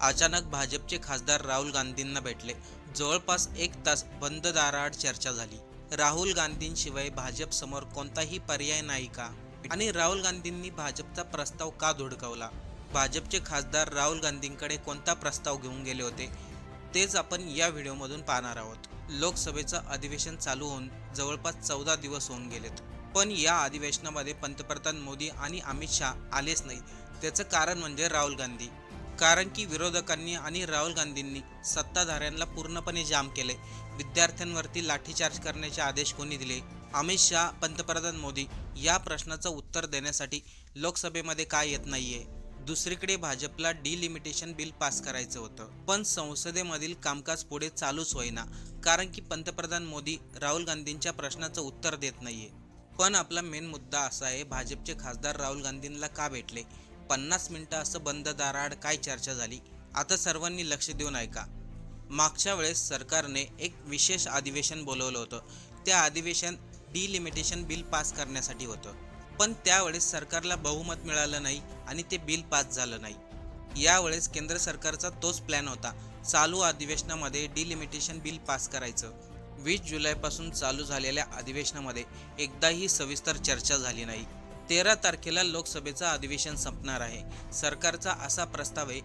अचानक भाजपचे खासदार राहुल गांधींना भेटले. जवळपास 1 तास बंद दाराआड चर्चा झाली. राहुल गांधींशिवाय भाजप समोर कोणताही पर्याय नाही का? आणि राहुल गांधींनी भाजपचा प्रस्ताव का धुडकावला? भाजपचे खासदार राहुल गांधींकडे कोणता प्रस्ताव घेऊन गेले होते? तेच आपण या व्हिडिओमधून पाहणार आहोत. लोकसभेचं अधिवेशन चालू होऊन जवळपास 14 दिवस होऊन गेलेत. पण या अधिवेशनामध्ये पंतप्रधान मोदी आणि अमित शहा आलेच नाही. त्याचं कारण म्हणजे राहुल गांधी. कारण की विरोधकांनी आणि राहुल गांधींनी सत्ताधाऱ्यांना पूर्णपणे जाम केले. विद्यार्थ्यांवरती लाठीचार्ज करण्याचे आदेश कोणी दिले? अमित शहा, पंतप्रधान मोदी या प्रश्नाचं उत्तर देण्यासाठी लोकसभेमध्ये का येत नाहीये? दुसरीकडे भाजपला डिलिमिटेशन बिल पास करायचं होतं, पण संसदेमधील कामकाज पुढे चालूच होईना. कारण की पंतप्रधान मोदी राहुल गांधींच्या प्रश्नाचं उत्तर देत नाहीये. पण आपला मेन मुद्दा असा आहे, भाजपचे खासदार राहुल गांधींना का भेटले? 50 मिनिटं असं बंद दाराआड काय चर्चा झाली? आता सर्वांनी लक्ष देऊन ऐका. मागच्या वेळेस सरकारने एक विशेष अधिवेशन बोलवलं होतं. त्या अधिवेशन डिलिमिटेशन बिल पास करण्यासाठी होतं. पण त्यावेळेस सरकारला बहुमत मिळालं नाही आणि ते बिल पास झालं नाही. यावेळेस केंद्र सरकारचा तोच प्लॅन होता, चालू अधिवेशनामध्ये डिलिमिटेशन बिल पास करायचं. 20 जुलैपासून चालू झालेल्या अधिवेशनामध्ये एकदाही सविस्तर चर्चा झाली नाही. 13 तारखेला लोकसभेचं अधिवेशन संपणार आहे. सरकारचा असा प्रस्ताव आहे,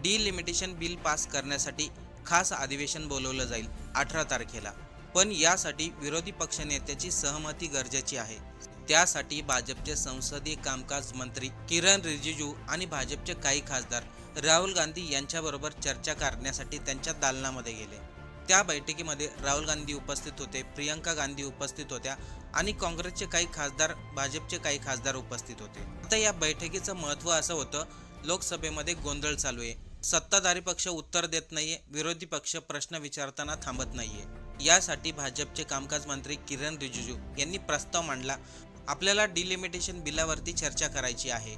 डिलिमिटेशन बिल पास करण्यासाठी खास अधिवेशन बोलवलं जाईल 18 तारखेला. पण यासाठी विरोधी पक्षनेत्याची सहमती गरजेची आहे. त्यासाठी भाजपचे संसदीय कामकाज मंत्री किरण रिजिजू आणि भाजपचे काही खासदार राहुल गांधी यांच्याबरोबर चर्चा करण्यासाठी त्यांच्या दालनामध्ये गेले. त्या बैठकीमध्ये राहुल गांधी उपस्थित होते, प्रियंका गांधी उपस्थित होत्या आणि काँग्रेसचे काही खासदार, भाजपचे काही खासदार उपस्थित होते. आता या बैठकीचं महत्त्व असं होतं, लोकसभेमध्ये गोंधळ चालू आहे. सत्ताधारी पक्ष उत्तर देत नाहीये, विरोधी पक्ष प्रश्न विचारताना थांबत नाहीये. यासाठी भाजपचे कामकाज मंत्री किरण रिजिजू यांनी प्रस्ताव मांडला. आपल्याला डिलिमिटेशन बिलावरती चर्चा करायची आहे,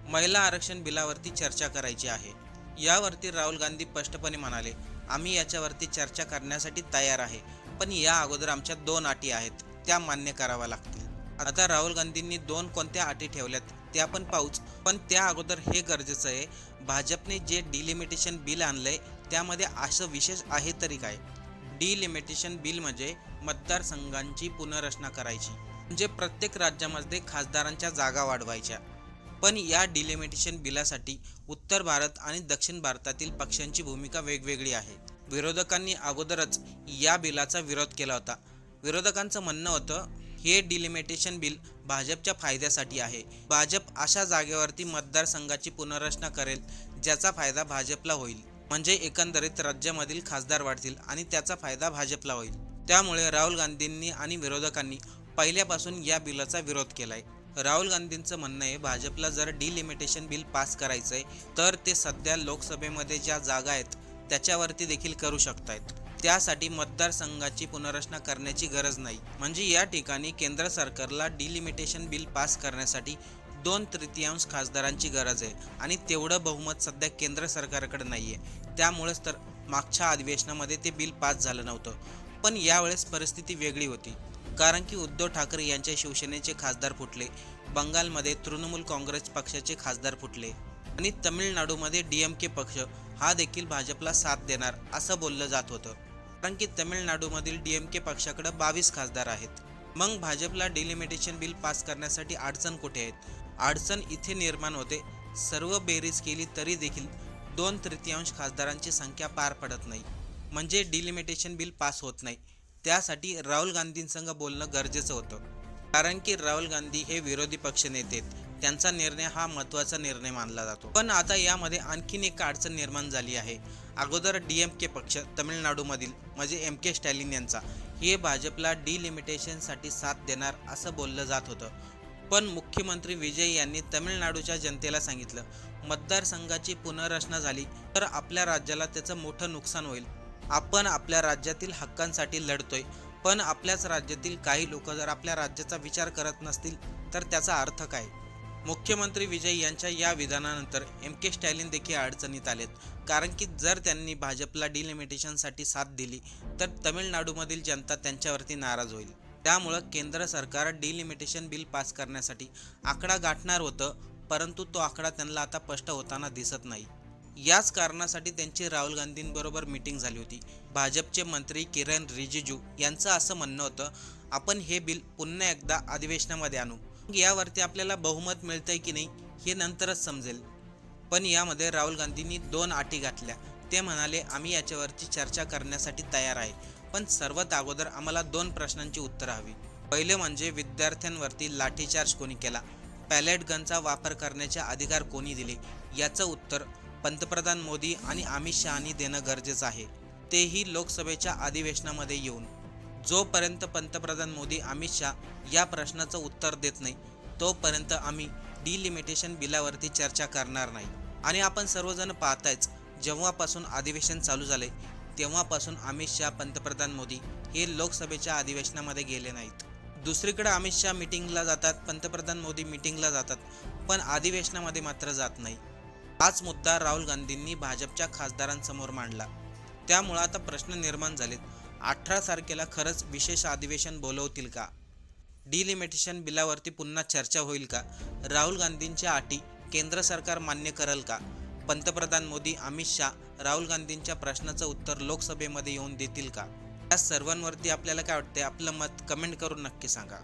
महिला आरक्षण बिलावरती चर्चा करायची आहे. यावरती राहुल गांधी स्पष्टपणे म्हणाले, आम्ही याच्यावरती चर्चा करण्यासाठी तयार आहे, पण या अगोदर आमच्या 2 अटी आहेत, त्या मान्य कराव्या लागतील. आता राहुल गांधींनी 2 कोणत्या अटी ठेवल्यात ते आपण पाहूच, पण त्या अगोदर हे गरजेचं आहे, भाजपने जे डिलिमिटेशन बिल आणलंय त्यामध्ये असं विशेष आहे तरी काय? डिलिमिटेशन बिल म्हणजे मतदारसंघांची पुनर्रचना करायची, म्हणजे प्रत्येक राज्यामध्ये खासदारांच्या जागा वाढवायच्या. पण या डिलिमिटेशन बिलासाठी उत्तर भारत आणि दक्षिण भारतातील पक्षांची भूमिका वेगवेगळी आहे. विरोधकांनी अगोदरच या बिलाचा विरोध केला होता. विरोधकांचं म्हणणं होतं, हे डिलिमिटेशन बिल भाजपच्या फायद्यासाठी आहे. भाजप अशा जागेवरती मतदारसंघाची पुनर्रचना करेल ज्याचा फायदा भाजपला होईल. म्हणजे एकंदरीत राज्यामधील खासदार वाढतील आणि त्याचा फायदा भाजपला होईल. त्यामुळे राहुल गांधींनी आणि विरोधकांनी पहिल्यापासून या बिलाचा विरोध केलाय. राहुल गांधींचं म्हणणं आहे, भाजपला जर डिलिमिटेशन बिल पास करायचंय तर ते सध्या लोकसभेमध्ये ज्या जागा आहेत त्याच्यावरती देखील करू शकतायत. त्यासाठी मतदारसंघाची पुनर्रचना करण्याची गरज नाही. म्हणजे या ठिकाणी केंद्र सरकारला डिलिमिटेशन बिल पास करण्यासाठी 2/3 खासदारांची गरज आहे आणि तेवढं बहुमत सध्या केंद्र सरकारकडे नाहीये. त्यामुळेच तर मागच्या अधिवेशनामध्ये ते बिल पास झालं नव्हतं. पण यावेळेस परिस्थिती वेगळी होती. कारण की उद्धव ठाकरे यांच्या शिवसेनेचे खासदार फुटले, बंगालमध्ये तृणमूल काँग्रेस पक्षाचे खासदार फुटले आणि तमिळनाडूमध्ये DMK पक्ष हा देखील भाजपला साथ देणार असं बोललं जात होतं. कारण की तमिळनाडूमधील DMK पक्षाकडे 22 खासदार आहेत. मग भाजपला डिलिमिटेशन बिल पास करण्यासाठी अडचण कुठे आहेत? अडचण इथे निर्माण होते, सर्व बेरीज केली तरी देखील 2/3 खासदारांची संख्या पार पडत नाही, म्हणजे डिलिमिटेशन बिल पास होत नाही. त्यासाठी राहुल गांधींसंग बोलणं गरजेचं होतं. कारण की राहुल गांधी हे विरोधी पक्ष नेते आहेत, त्यांचा निर्णय हा महत्त्वाचा निर्णय मानला जातो. पण आता यामध्ये आणखीन एक अडचण निर्माण झाली आहे. अगोदर DMK पक्ष तमिळनाडूमधील म्हणजे MK स्टॅलिन यांचा, हे भाजपला डिलिमिटेशनसाठी साथ देणार असं बोललं जात होतं. पण मुख्यमंत्री विजय यांनी तमिळनाडूच्या जनतेला सांगितलं, मतदारसंघाची पुनर्रचना झाली तर आपल्या राज्याला त्याचं मोठं नुकसान होईल. आपण आपल्या राज्यातील हक्कांसाठी लढतोय, पण आपल्याच राज्यातील काही लोक जर आपल्या राज्याचा विचार करत नसतील तर त्याचा अर्थ काय? मुख्यमंत्री विजय यांच्या या विधानानंतर MK स्टॅलिन देखील अडचणीत आलेत. कारण की जर त्यांनी भाजपला डिलिमिटेशनसाठी साथ दिली तर तमिळनाडूमधील जनता त्यांच्यावरती नाराज होईल. त्यामुळं केंद्र सरकार डिलिमिटेशन बिल पास करण्यासाठी आकडा गाठणार होतं, परंतु तो आकडा त्यांना आता स्पष्ट होताना दिसत नाही. याच कारणासाठी त्यांची राहुल गांधींबरोबर मीटिंग झाली होती. भाजपचे मंत्री किरण रिजिजू यांचं असं म्हणणं होतं, आपण हे बिल पुन्हा एकदा अधिवेशनामध्ये आणू. यावरती आपल्याला बहुमत मिळतंय की नाही हे नंतरच समजेल. पण यामध्ये राहुल गांधींनी 2 अटी घातल्या. ते म्हणाले, आम्ही याच्यावरची चर्चा करण्यासाठी तयार आहे, पण सर्वात अगोदर आम्हाला 2 प्रश्नांची उत्तरं हवी. पहिले म्हणजे विद्यार्थ्यांवरती लाठीचार्ज कोणी केला, पॅलेट गनचा वापर करण्याचे अधिकार कोणी दिले, याचं उत्तर पंतप्रधान मोदी आणि अमित शहानी देणं गरजेचं आहे, तेही लोकसभेच्या अधिवेशनामध्ये येऊन. जोपर्यंत पंतप्रधान मोदी अमित शहा या प्रश्नाचं उत्तर देत नाही तोपर्यंत आम्ही डिलिमिटेशन बिलावरती चर्चा करणार नाही. आणि आपण सर्वजण पाहतायच, जेव्हापासून अधिवेशन चालू झाले तेव्हापासून अमित शहा, पंतप्रधान मोदी हे लोकसभेच्या अधिवेशनामध्ये गेले नाहीत. दुसरीकडे अमित शहा मीटिंगला जातात, पंतप्रधान मोदी मीटिंगला जातात, पण अधिवेशनामध्ये मात्र जात नाही. हाच मुद्दा राहुल गांधींनी भाजपच्या खासदारांसमोर मांडला. त्यामुळं आता प्रश्न निर्माण झालेत, 18 तारखेला खरंच विशेष अधिवेशन बोलवतील का? डिलिमिटेशन बिलावरती पुन्हा चर्चा होईल का? राहुल गांधींच्या अटी केंद्र सरकार मान्य करेल का? पंतप्रधान मोदी, अमित शहा राहुल गांधींच्या प्रश्नाचं उत्तर लोकसभेमध्ये येऊन देतील का? या सर्वांवरती आपल्याला काय वाटते? आपलं मत कमेंट करून नक्की सांगा.